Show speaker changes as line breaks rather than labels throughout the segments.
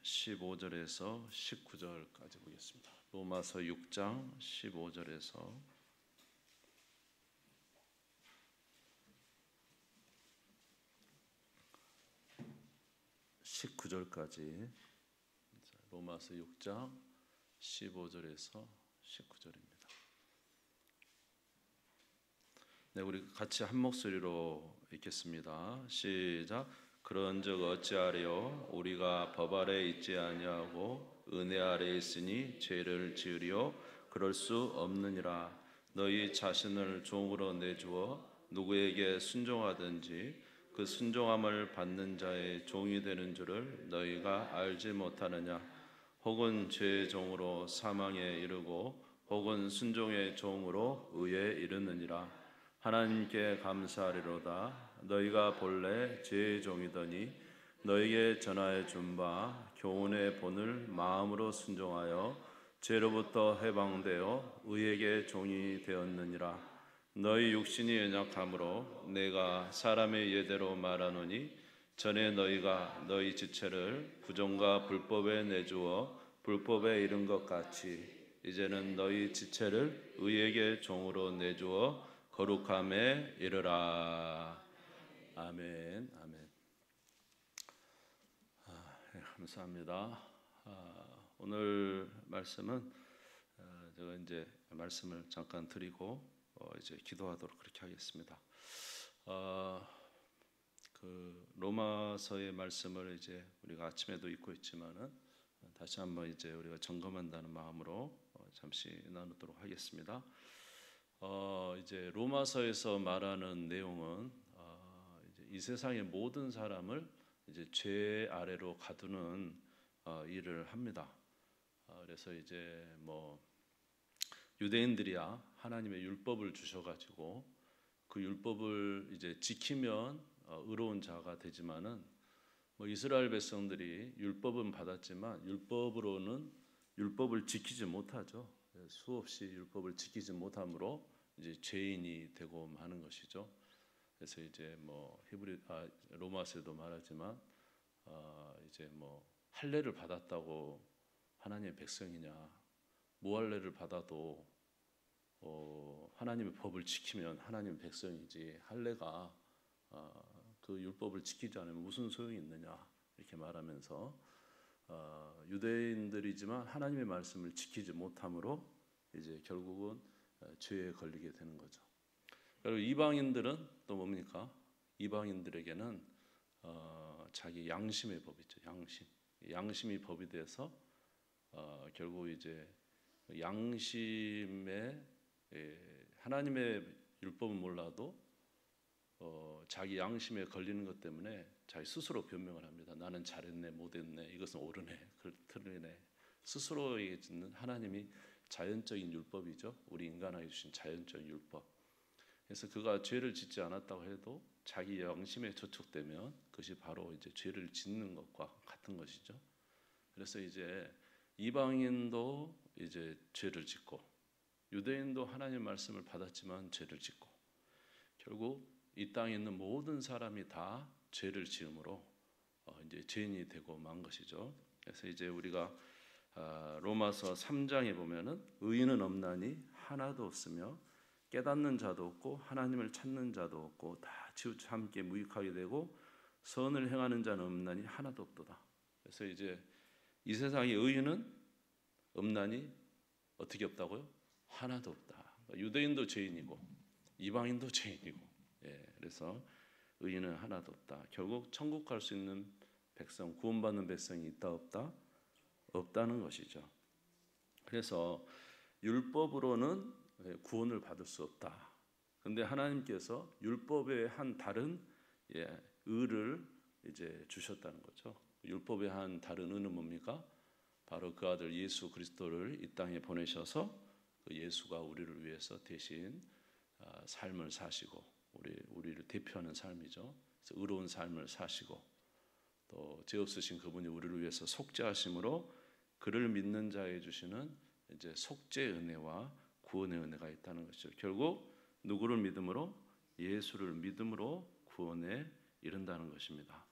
15절에서 19절까지 보겠습니다. 로마서 6장 15절에서 19절까지, 로마서 6장 15절에서 19절입니다. 네, 우리 같이 한 목소리로 읽겠습니다. 시작. 그런즉 어찌하리요? 우리가 법 아래 있지 아니하고 은혜 아래 있으니 죄를 지으리요? 그럴 수 없느니라. 너희 자신을 종으로 내주어 누구에게 순종하든지 그 순종함을 받는 자의 종이 되는 줄을 너희가 알지 못하느냐? 혹은 죄의 종으로 사망에 이르고 혹은 순종의 종으로 의에 이르느니라. 하나님께 감사하리로다. 너희가 본래 죄의 종이더니 너희에게 전하여 준 바 교훈의 본을 마음으로 순종하여 죄로부터 해방되어 의에게 종이 되었느니라. 너희 육신이 연약함으로 내가 사람의 예대로 말하노니 전에 너희가 너희 지체를 부정과 불법에 내주어 불법에 이른 것 같이 이제는 너희 지체를 의에게 종으로 내주어 거룩함에 이르라. 아멘. 아멘. 네, 감사합니다. 오늘 말씀은 제가 이제 말씀을 잠깐 드리고 이제 기도하도록 그렇게 하겠습니다. 그 로마서의 말씀을 이제 우리가 아침에도 읽고 있지만은 다시 한번 이제 우리가 점검한다는 마음으로 잠시 나누도록 하겠습니다. 이제 로마서에서 말하는 내용은 이제 이 세상의 모든 사람을 이제 죄 아래로 가두는 일을 합니다. 그래서 이제 뭐 유대인들이야 하나님의 율법을 주셔가지고 그 율법을 이제 지키면 의로운 자가 되지만은 뭐 이스라엘 백성들이 율법은 받았지만 율법으로는 율법을 지키지 못하죠. 수없이 율법을 지키지 못함으로 이제 죄인이 되고 마는 것이죠. 그래서 이제 뭐 로마서에도 말하지만 이제 뭐 할례를 받았다고 하나님의 백성이냐? 무할례를 받아도 하나님의 법을 지키면 하나님의 백성이지 할례가 그 율법을 지키지 않으면 무슨 소용이 있느냐 이렇게 말하면서 유대인들이지만 하나님의 말씀을 지키지 못함으로 이제 결국은 죄에 걸리게 되는 거죠. 그리고 이방인들은 또 뭡니까? 이방인들에게는 자기 양심의 법이죠. 양심이 법이 돼서 결국 이제 양심에 하나님의 율법은 몰라도 자기 양심에 걸리는 것 때문에 자기 스스로 변명을 합니다. 나는 잘했네, 못했네, 이것은 옳으네, 틀리네. 스스로에게 짓는 하나님이 자연적인 율법이죠. 우리 인간에게 주신 자연적인 율법. 그래서 그가 죄를 짓지 않았다고 해도 자기 양심에 저촉되면 그것이 바로 이제 죄를 짓는 것과 같은 것이죠. 그래서 이제 이방인도 이제 죄를 짓고 유대인도 하나님의 말씀을 받았지만 죄를 짓고 결국 이 땅에 있는 모든 사람이 다 죄를 지음으로 이제 죄인이 되고 만 것이죠. 그래서 이제 우리가 로마서 3장에 보면은 의인은 없나니 하나도 없으며 깨닫는 자도 없고 하나님을 찾는 자도 없고 다 치우쳐 함께 무익하게 되고 선을 행하는 자는 없나니 하나도 없도다. 그래서 이제 이 세상에 의인은 없나니 어떻게 없다고요? 하나도 없다. 유대인도 죄인이고 이방인도 죄인이고, 그래서 의인은 하나도 없다. 결국 천국 갈 수 있는 백성, 구원받는 백성이 있다 없다? 없다는 것이죠. 그래서 율법으로는 구원을 받을 수 없다. 그런데 하나님께서 율법의 한 다른 의를 이제 주셨다는 거죠. 율법의 한 다른 의는 뭡니까? 바로 그 아들 예수 그리스도를 이 땅에 보내셔서 그 예수가 우리를 위해서 대신 삶을 사시고 우리를 대표하는 삶이죠. 그래서 의로운 삶을 사시고 또 죄 없으신 그분이 우리를 위해서 속죄하심으로 그를 믿는 자에게 주시는 이제 속죄 은혜와 구원의 은혜가 있다는 것이죠. 결국 누구를 믿음으로? 예수를 믿음으로 구원에 이른다는 것입니다.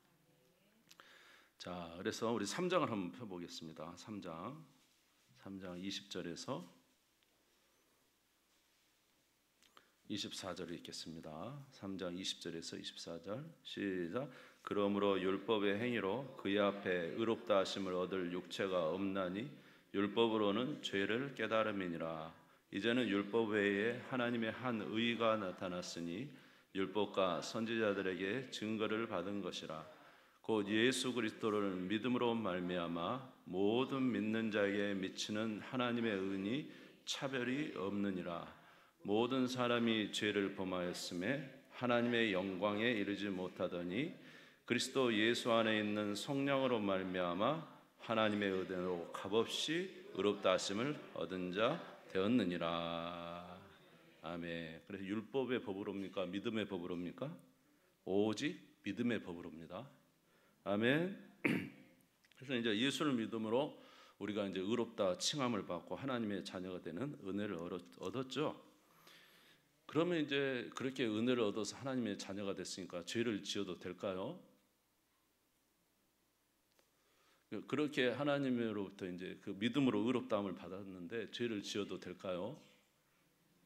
자, 그래서 우리 3장을 한번 펴보겠습니다. 3장 20절에서 24절을 읽겠습니다. 3장 20절에서 24절 시작. 그러므로 율법의 행위로 그의 앞에 의롭다 하심을 얻을 육체가 없나니 율법으로는 죄를 깨달음이니라. 이제는 율법 외에 하나님의 한 의가 나타났으니 율법과 선지자들에게 증거를 받은 것이라. 곧 예수 그리스도를 믿음으로 말미암아 모든 믿는 자에게 미치는 하나님의 은이 차별이 없느니라. 모든 사람이 죄를 범하였음에 하나님의 영광에 이르지 못하더니 그리스도 예수 안에 있는 성령으로 말미암아 하나님의 은혜로 값없이 의롭다 하심을 얻은 자 되었느니라. 아멘. 그래서 율법의 법으로입니까? 믿음의 법으로입니까? 오직 믿음의 법으로입니다. 아멘. 그래서 이제 예수를 믿음으로 우리가 이제 의롭다 칭함을 받고 하나님의 자녀가 되는 은혜를 얻었죠. 그러면 이제 그렇게 은혜를 얻어서 하나님의 자녀가 됐으니까 죄를 지어도 될까요? 그렇게 하나님으로부터 이제 그 믿음으로 의롭다함을 받았는데 죄를 지어도 될까요?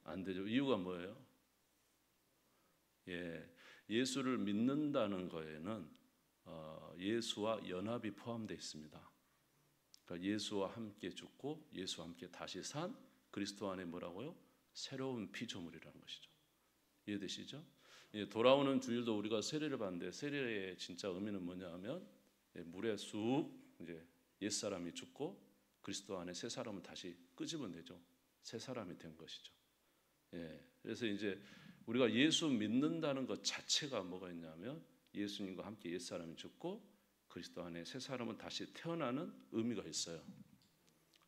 안 되죠. 이유가 뭐예요? 예수를 믿는다는 거에는 예수와 연합이 포함되어 있습니다. 그러니까 예수와 함께 죽고 예수와 함께 다시 산 그리스도 안에 뭐라고요? 새로운 피조물이라는 것이죠. 이해되시죠? 돌아오는 주일도 우리가 세례를 받는데 세례의 진짜 의미는 뭐냐면 물에 쑥 이제 옛 사람이 죽고 그리스도 안에 새 사람을 다시 끄집어내죠. 새 사람이 된 것이죠. 그래서 이제 우리가 예수 믿는다는 것 자체가 뭐가 있냐면 예수님과 함께 옛 사람이 죽고 그리스도 안에 새 사람은 다시 태어나는 의미가 있어요.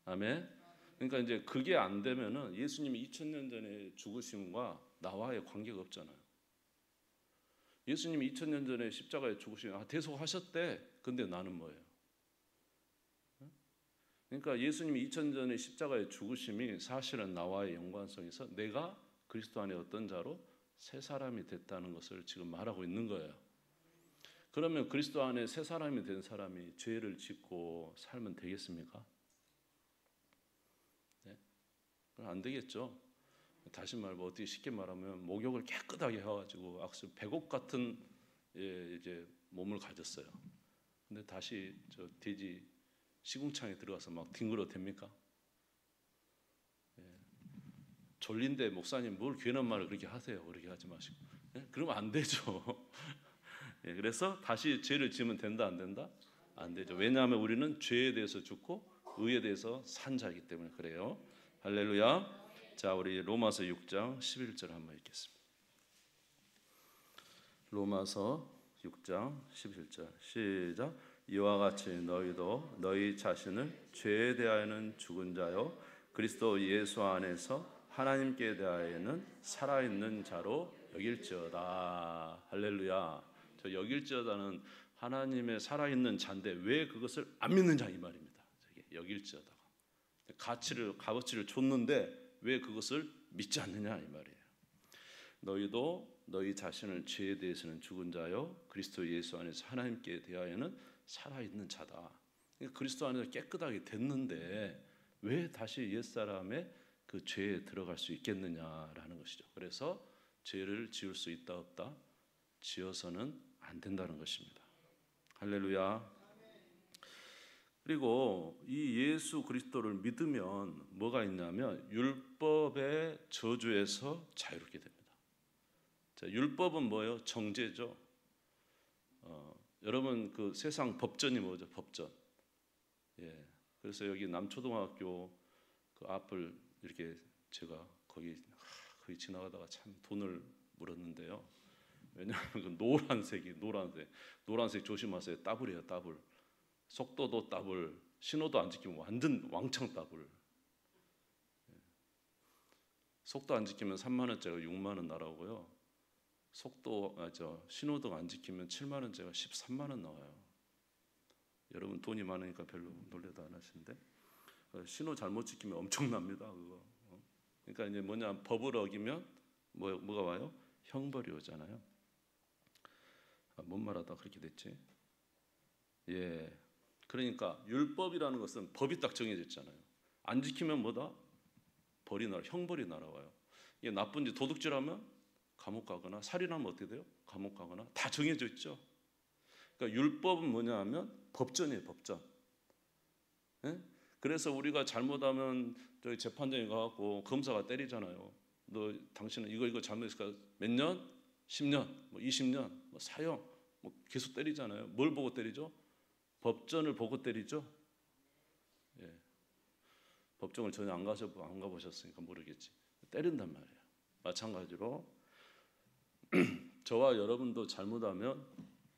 아멘. 그러니까 이제 그게 안 되면은 예수님이 2000년 전에 죽으심과 나와의 관계가 없잖아요. 예수님이 2000년 전에 십자가에 죽으시면 대속하셨대. 근데 나는 뭐예요? 그러니까 예수님이 2000년 전에 십자가에 죽으심이 사실은 나와의 연관성에서 내가 그리스도 안에 어떤 자로 새 사람이 됐다는 것을 지금 말하고 있는 거예요. 그러면 그리스도 안에 새 사람이 된 사람이 죄를 짓고 살면 되겠습니까? 안 되겠죠. 다시 말하면 어떻게 쉽게 말하면 목욕을 깨끗하게 해가지고 악수 100옥 같은 이제 몸을 가졌어요. 근데 다시 저 돼지 시궁창에 들어가서 막 뒹굴어 댑니까? 졸린데 목사님 뭘 괜한 말을 그렇게 하세요. 그렇게 하지 마시고. 그러면 안 되죠. 그래서 다시 죄를 지으면 된다 안 된다? 안 되죠. 왜냐하면 우리는 죄에 대해서 죽고 의에 대해서 산 자이기 때문에 그래요. 할렐루야. 자, 우리 로마서 6장 11절 한번 읽겠습니다. 로마서 6장 11절 시작. 이와 같이 너희도 너희 자신을 죄에 대하여는 죽은 자요 그리스도 예수 안에서 하나님께 대하여는 살아있는 자로 여길지어다. 할렐루야. 저 여길지어다는 하나님의 살아있는 자인데 왜 그것을 안 믿느냐 이 말입니다. 여길지어다. 값어치를 줬는데 왜 그것을 믿지 않느냐 이 말이에요. 너희도 너희 자신을 죄에 대해서는 죽은 자요 그리스도 예수 안에서 하나님께 대하여는 살아있는 자다. 그러니까 그리스도 안에서 깨끗하게 됐는데 왜 다시 옛사람의 그 죄에 들어갈 수 있겠느냐라는 것이죠. 그래서 죄를 지을 수 있다 없다? 지어서는 안 된다는 것입니다. 할렐루야. 그리고 이 예수 그리스도를 믿으면 뭐가 있냐면 율법의 저주에서 자유롭게 됩니다. 자, 율법은 뭐예요? 정죄죠. 여러분 그 세상 법전이 뭐죠? 법전. 그래서 여기 남초등학교 그 앞을 이렇게 제가 거기 지나가다가 참 돈을 물었는데요. 왜냐하면 그 노란색 조심하세요. 따블이에요, 따블. 속도도 따블, 신호도 안 지키면 완전 왕창 따블. 속도 안 지키면 3만 원짜리가 6만 원 나라고요. 신호등 안 지키면 7만 원짜리가 13만 원 나와요. 여러분 돈이 많으니까 별로 놀래도 안 하시는데 신호 잘못 지키면 엄청납니다. 그거. 그러니까 이제 뭐냐 법을 어기면 뭐가 와요? 형벌이 오잖아요. 뭔 말하다 그렇게 됐지? 예. 그러니까 율법이라는 것은 법이 딱 정해져 있잖아요. 안 지키면 뭐다? 형벌이 날아와요. 이게 나쁜 짓 도둑질하면 감옥 가거나 살인하면 어떻게 돼요? 감옥 가거나 다 정해져 있죠. 그러니까 율법은 뭐냐 하면 법전이에요, 법전. 예? 그래서 우리가 잘못하면 저희 재판장에 가고 검사가 때리잖아요. 너 당신은 이거 잘못했으니까 몇 년, 10년, 뭐 20년, 뭐 사형, 뭐 계속 때리잖아요. 뭘 보고 때리죠? 법전을 보고 때리죠. 예. 법정을 전혀 안 가보셨으니까 모르겠지. 때린단 말이에요. 마찬가지로 저와 여러분도 잘못하면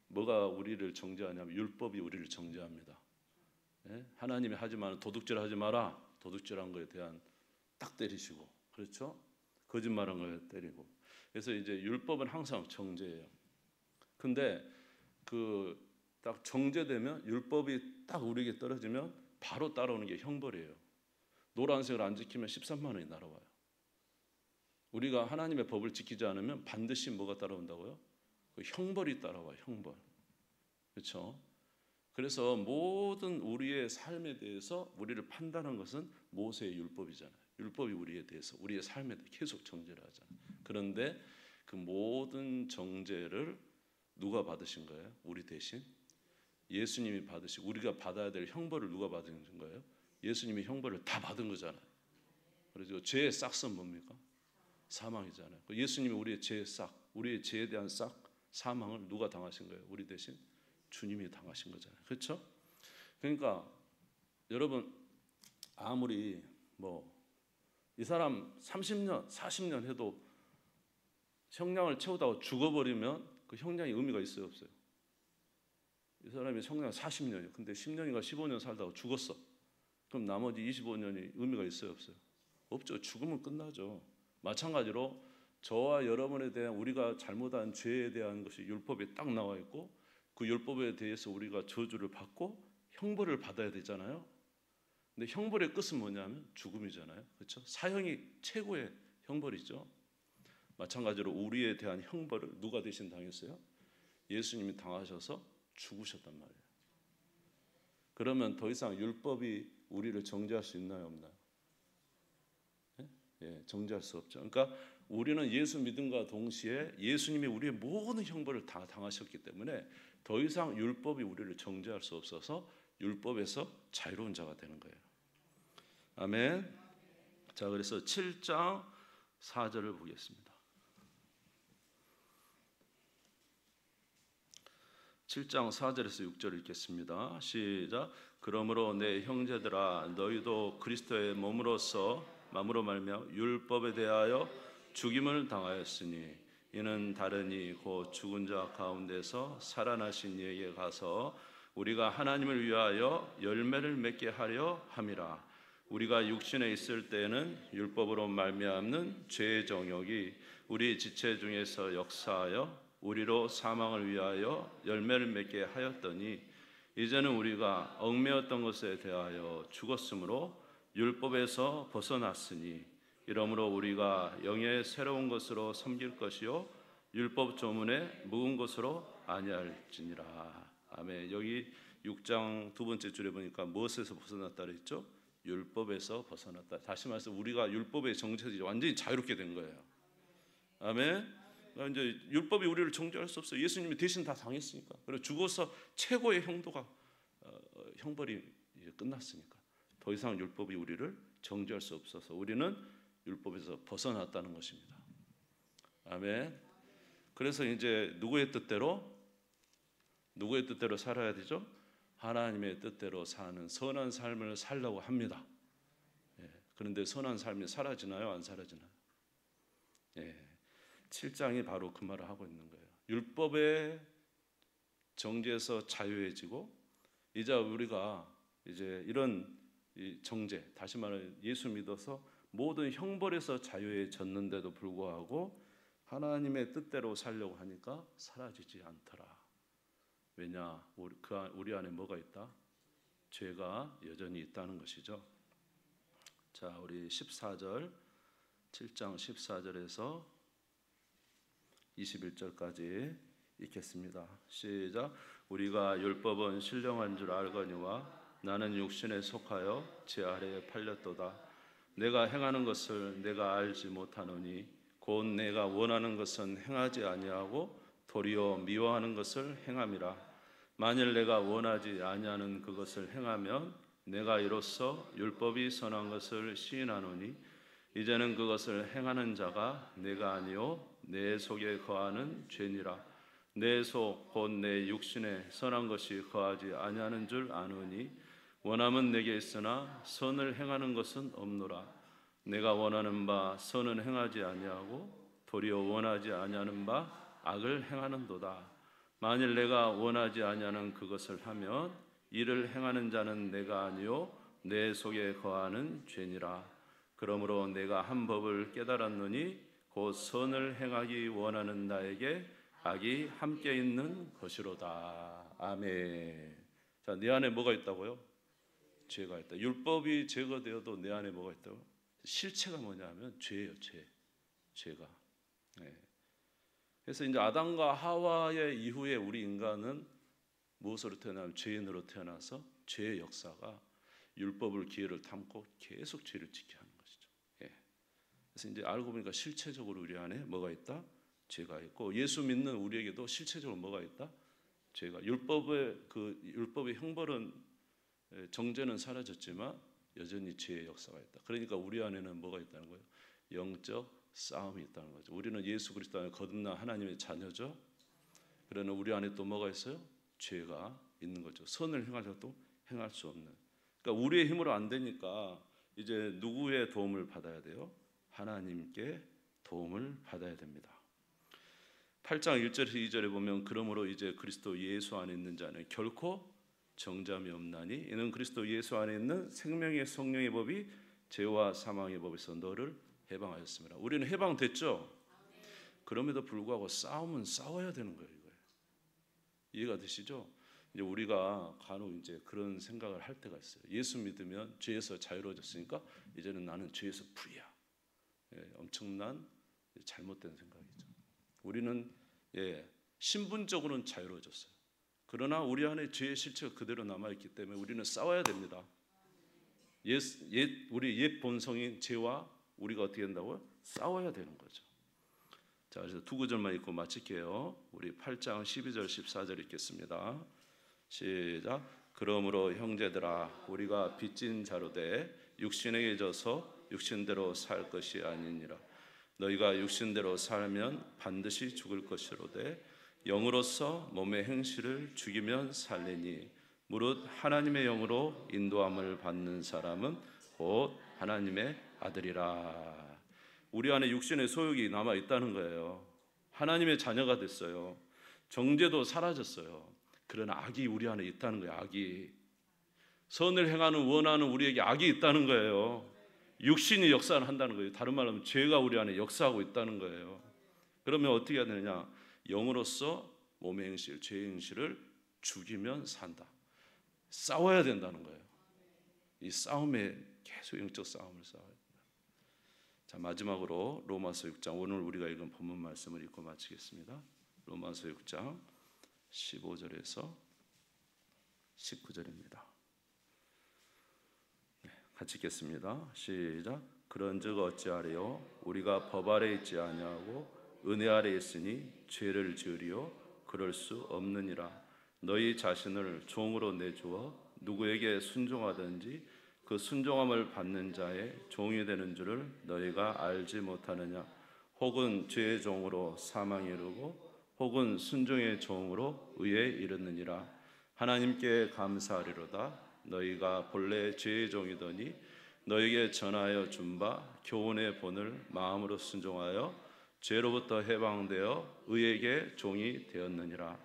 뭐가 우리를 정죄하냐면 율법이 우리를 정죄합니다. 예? 하나님이 하지 마라, 도둑질하지 마라. 도둑질한 거에 대한 딱 때리시고, 그렇죠? 거짓말한 거에 때리고. 그래서 이제 율법은 항상 정죄예요. 근데 그 딱 정죄되면 율법이 딱 우리에게 떨어지면 바로 따라오는 게 형벌이에요. 노란색을 안 지키면 13만 원이 날아와요. 우리가 하나님의 법을 지키지 않으면 반드시 뭐가 따라온다고요? 그 형벌이 따라와요. 형벌. 그렇죠? 그래서 모든 우리의 삶에 대해서 우리를 판단한 것은 모세의 율법이잖아요. 율법이 우리에 대해서 우리의 삶에 대해 계속 정죄를 하잖아요. 그런데 그 모든 정죄를 누가 받으신 거예요? 우리 대신 예수님이 받으시고 우리가 받아야 될 형벌을 누가 받은 거예요? 예수님이 형벌을 다 받은 거잖아요. 그래서 죄의 싹은 뭡니까? 사망이잖아요. 예수님이 우리의 죄의 싹, 우리의 죄에 대한 싹, 사망을 누가 당하신 거예요? 우리 대신 주님이 당하신 거잖아요. 그렇죠? 그러니까 여러분 아무리 뭐 이 사람 30년, 40년 해도 형량을 채우다가 죽어버리면 그 형량이 의미가 있어요, 없어요? 이 사람이 형량 40년이에요. 근데 10년인가 15년 살다가 죽었어. 그럼 나머지 25년이 의미가 있어요, 없어요? 없죠. 죽으면 끝나죠. 마찬가지로 저와 여러분에 대한 우리가 잘못한 죄에 대한 것이 율법에 딱 나와 있고 그 율법에 대해서 우리가 저주를 받고 형벌을 받아야 되잖아요. 근데 형벌의 끝은 뭐냐면 죽음이잖아요. 그렇죠? 사형이 최고의 형벌이죠. 마찬가지로 우리에 대한 형벌을 누가 대신 당했어요? 예수님이 당하셔서 죽으셨단 말이에요. 그러면 더 이상 율법이 우리를 정죄할 수 있나요, 없나요? 예, 정죄할 수 없죠. 그러니까 우리는 예수 믿음과 동시에 예수님이 우리의 모든 형벌을 다 당하셨기 때문에 더 이상 율법이 우리를 정죄할 수 없어서 율법에서 자유로운 자가 되는 거예요. 아멘. 자, 그래서 7장 4절을 보겠습니다. 7장 4절에서 6절 읽겠습니다. 시작. 그러므로 내 형제들아 너희도 그리스도의 몸으로서 말미암아 율법에 대하여 죽임을 당하였으니 이는 다르니 곧 죽은 자 가운데서 살아나신 이에게 가서 우리가 하나님을 위하여 열매를 맺게 하려 함이라. 우리가 육신에 있을 때에는 율법으로 말미암는 죄의 정욕이 우리 지체 중에서 역사하여 우리로 사망을 위하여 열매를 맺게 하였더니 이제는 우리가 얽매였던 것에 대하여 죽었으므로 율법에서 벗어났으니 이러므로 우리가 영의 새로운 것으로 섬길 것이요 율법 조문에 묵은 것으로 아니할지니라. 아멘. 여기 6장 두 번째 줄에 보니까 무엇에서 벗어났다 그랬죠? 율법에서 벗어났다. 다시 말해서 우리가 율법의 정체에서 완전히 자유롭게 된 거예요. 아멘. 그러니까 이제 율법이 우리를 정죄할 수 없어요. 예수님이 대신 다 당했으니까. 그리고 죽어서 최고의 형벌이 이제 끝났으니까 더 이상 율법이 우리를 정죄할 수 없어서 우리는 율법에서 벗어났다는 것입니다. 아멘. 그래서 이제 누구의 뜻대로 살아야 되죠? 하나님의 뜻대로 사는 선한 삶을 살려고 합니다. 예. 그런데 선한 삶이 사라지나요? 안 사라지나요? 예. 7장이 바로 그 말을 하고 있는 거예요. 율법의 정죄에서 자유해지고 이제 우리가 이제 이런 정죄, 다시 말하면 예수 믿어서 모든 형벌에서 자유해졌는데도 불구하고 하나님의 뜻대로 살려고 하니까 사라지지 않더라. 왜냐? 우리 안에 뭐가 있다? 죄가 여전히 있다는 것이죠. 자, 우리 7장 14절에서 21절까지 읽겠습니다. 시작. 우리가 율법은 신령한 줄 알거니와 나는 육신에 속하여 제 아래에 팔렸도다. 내가 행하는 것을 내가 알지 못하노니 곧 내가 원하는 것은 행하지 아니하고 도리어 미워하는 것을 행함이라. 만일 내가 원하지 아니하는 그것을 행하면 내가 이로써 율법이 선한 것을 시인하노니 이제는 그것을 행하는 자가 내가 아니요 내 속에 거하는 죄니라. 내 속 곧 내 육신에 선한 것이 거하지 아니하는 줄 아노니 원함은 내게 있으나 선을 행하는 것은 없노라. 내가 원하는 바 선은 행하지 아니하고 도리어 원하지 아니하는 바 악을 행하는도다. 만일 내가 원하지 아니하는 그것을 하면 이를 행하는 자는 내가 아니요 내 속에 거하는 죄니라. 그러므로 내가 한 법을 깨달았노니 곧 선을 행하기 원하는 나에게 악이 함께 있는 것이로다. 아멘. 자, 내 안에 뭐가 있다고요? 죄가 있다. 율법이 제거되어도 내 안에 뭐가 있다고? 실체가 뭐냐면 죄예요. 죄가. 네. 그래서 이제 아담과 하와의 이후에 우리 인간은 무엇으로 태어나면 죄인으로 태어나서 죄의 역사가 율법을 기회를 담고 계속 죄를 짓게 하는 것이죠. 예. 그래서 이제 알고 보니까 실체적으로 우리 안에 뭐가 있다? 죄가 있고 예수 믿는 우리에게도 실체적으로 뭐가 있다? 죄가. 율법의 형벌은 정죄는 사라졌지만 여전히 죄의 역사가 있다. 그러니까 우리 안에는 뭐가 있다는 거예요? 영적 싸움이 있다는 거죠. 우리는 예수 그리스도 안에 거듭난 하나님의 자녀죠. 그러나 우리 안에 또 뭐가 있어요? 죄가 있는 거죠. 선을 행하려도 행할 수 없는. 그러니까 우리의 힘으로 안 되니까 이제 누구의 도움을 받아야 돼요? 하나님께 도움을 받아야 됩니다. 8장 1절에서 2절에 보면 그러므로 이제 그리스도 예수 안에 있는 자는 결코 정잠이 없나니 이는 그리스도 예수 안에 있는 생명의 성령의 법이 죄와 사망의 법에서 너를 해방하였습니다. 우리는 해방됐죠? 그럼에도 불구하고 싸움은 싸워야 되는 거예요. 이해가 되시죠? 이제 우리가 간혹 이제 그런 생각을 할 때가 있어요. 예수 믿으면 죄에서 자유로워졌으니까 이제는 나는 죄에서 프리야. 엄청난 잘못된 생각이죠. 우리는 신분적으로는 자유로워졌어요. 그러나 우리 안에 죄의 실체가 그대로 남아있기 때문에 우리는 싸워야 됩니다. 우리 옛 본성인 죄와 우리가 어떻게 된다고요? 싸워야 되는 거죠. 자, 그래서 두 구절만 읽고 마칠게요. 우리 8장 12절 14절 읽겠습니다. 시작. 그러므로 형제들아 우리가 빚진 자로 돼 육신에게 져서 육신대로 살 것이 아니니라. 너희가 육신대로 살면 반드시 죽을 것이로되 영으로서 몸의 행실을 죽이면 살리니 무릇 하나님의 영으로 인도함을 받는 사람은 곧 하나님의 아들이라. 우리 안에 육신의 소욕이 남아 있다는 거예요. 하나님의 자녀가 됐어요. 정죄도 사라졌어요. 그러나 악이 우리 안에 있다는 거예요. 악이. 선을 행하는 원하는 우리에게 악이 있다는 거예요. 육신이 역사를 한다는 거예요. 다른 말로 하면 죄가 우리 안에 역사하고 있다는 거예요. 그러면 어떻게 해야 되느냐? 영으로서 몸의 행실, 죄의 행실을 죽이면 산다. 싸워야 된다는 거예요. 이 싸움에 계속 영적 싸움을 싸워야 된다. 자, 마지막으로 로마서 6장 오늘 우리가 읽은 본문 말씀을 읽고 마치겠습니다. 로마서 6장 15절에서 19절입니다. 같이 읽겠습니다. 시작. 그런즉 어찌하리요? 우리가 법 아래 있지 아니하고 은혜 아래 있으니 죄를 지으리요? 그럴 수 없느니라. 너희 자신을 종으로 내주어 누구에게 순종하든지 그 순종함을 받는 자의 종이 되는 줄을 너희가 알지 못하느냐? 혹은 죄의 종으로 사망에 이르고 혹은 순종의 종으로 의에 이르느니라. 하나님께 감사하리로다. 너희가 본래 죄의 종이더니 너희에게 전하여 준 바 교훈의 본을 마음으로 순종하여 죄로부터 해방되어 의에게 종이 되었느니라.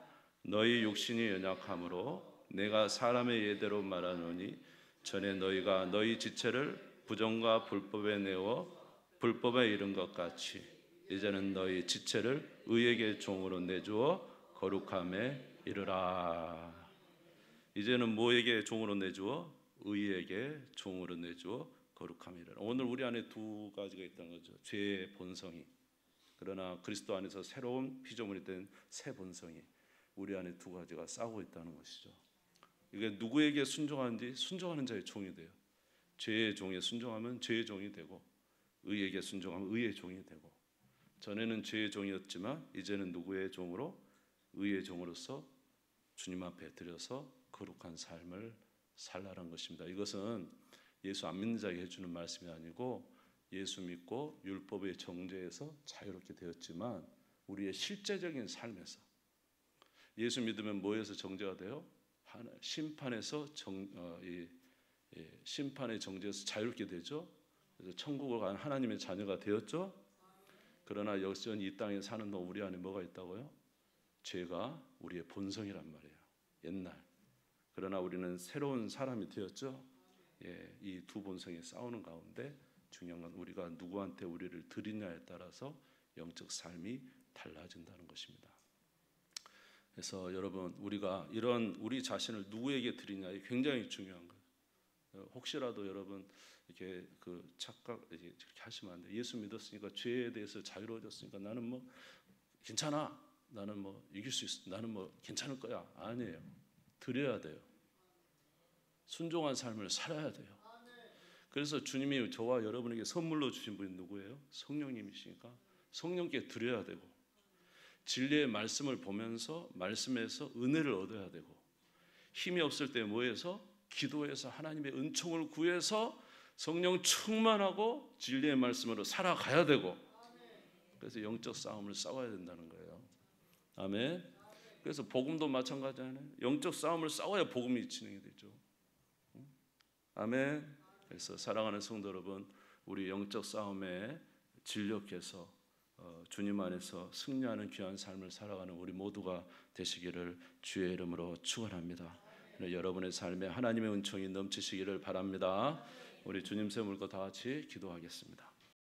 너희 육신이 연약함으로 내가 사람의 예대로 말하노니 전에 너희가 너희 지체를 부정과 불법에 내어 불법에 이른 것 같이 이제는 너희 지체를 의에게 종으로 내주어 거룩함에 이르라. 이제는 뭐에게 종으로 내주어? 의에게 종으로 내주어 거룩함에 이르라. 오늘 우리 안에 두 가지가 있다는 거죠. 죄의 본성이, 그러나 그리스도 안에서 새로운 피조물이 된 새 본성이. 우리 안에 두 가지가 싸우고 있다는 것이죠. 이게 누구에게 순종하는지 순종하는 자의 종이 돼요. 죄의 종에 순종하면 죄의 종이 되고, 의에게 순종하면 의의 종이 되고, 전에는 죄의 종이었지만 이제는 누구의 종으로? 의의 종으로서 주님 앞에 드려서 거룩한 삶을 살라는 것입니다. 이것은 예수 안 믿는 자에게 해주는 말씀이 아니고 예수 믿고 율법의 정죄에서 자유롭게 되었지만 우리의 실제적인 삶에서, 예수 믿으면 뭐에서 정죄가 돼요? 심판에서 심판의 정죄에서 자유롭게 되죠. 그래서 천국을 간 하나님의 자녀가 되었죠. 그러나 여전히 이 땅에 사는 동안 우리 안에 뭐가 있다고요? 죄가 우리의 본성이란 말이에요. 옛날. 그러나 우리는 새로운 사람이 되었죠. 이 두 본성이 싸우는 가운데 중요한 건 우리가 누구한테 우리를 드리냐에 따라서 영적 삶이 달라진다는 것입니다. 그래서 여러분, 우리가 이런 우리 자신을 누구에게 드리냐, 이 굉장히 중요한 거예요. 혹시라도 여러분 이렇게 그 착각 이렇게 하시면 안 돼요. 예수 믿었으니까 죄에 대해서 자유로워졌으니까 나는 뭐 괜찮아, 나는 뭐 이길 수 있어, 나는 뭐 괜찮을 거야. 아니에요. 드려야 돼요. 순종한 삶을 살아야 돼요. 그래서 주님이 저와 여러분에게 선물로 주신 분이 누구예요? 성령님이시니까 성령께 드려야 되고, 진리의 말씀을 보면서 말씀에서 은혜를 얻어야 되고, 힘이 없을 때 뭐해서? 기도해서 하나님의 은총을 구해서 성령 충만하고 진리의 말씀으로 살아가야 되고, 그래서 영적 싸움을 싸워야 된다는 거예요. 아멘. 그래서 복음도 마찬가지잖아요. 영적 싸움을 싸워야 복음이 진행이 되죠. 아멘. 그래서 사랑하는 성도 여러분, 우리 영적 싸움에 진력해서 주님 안에서 승리하는 귀한 삶을 살아가는 우리 모두가 되시기를 주의 이름으로 축원합니다. 여러분의 삶에 하나님의 은총이 넘치시기를 바랍니다. 우리 주님 세물과 다 같이 기도하겠습니다.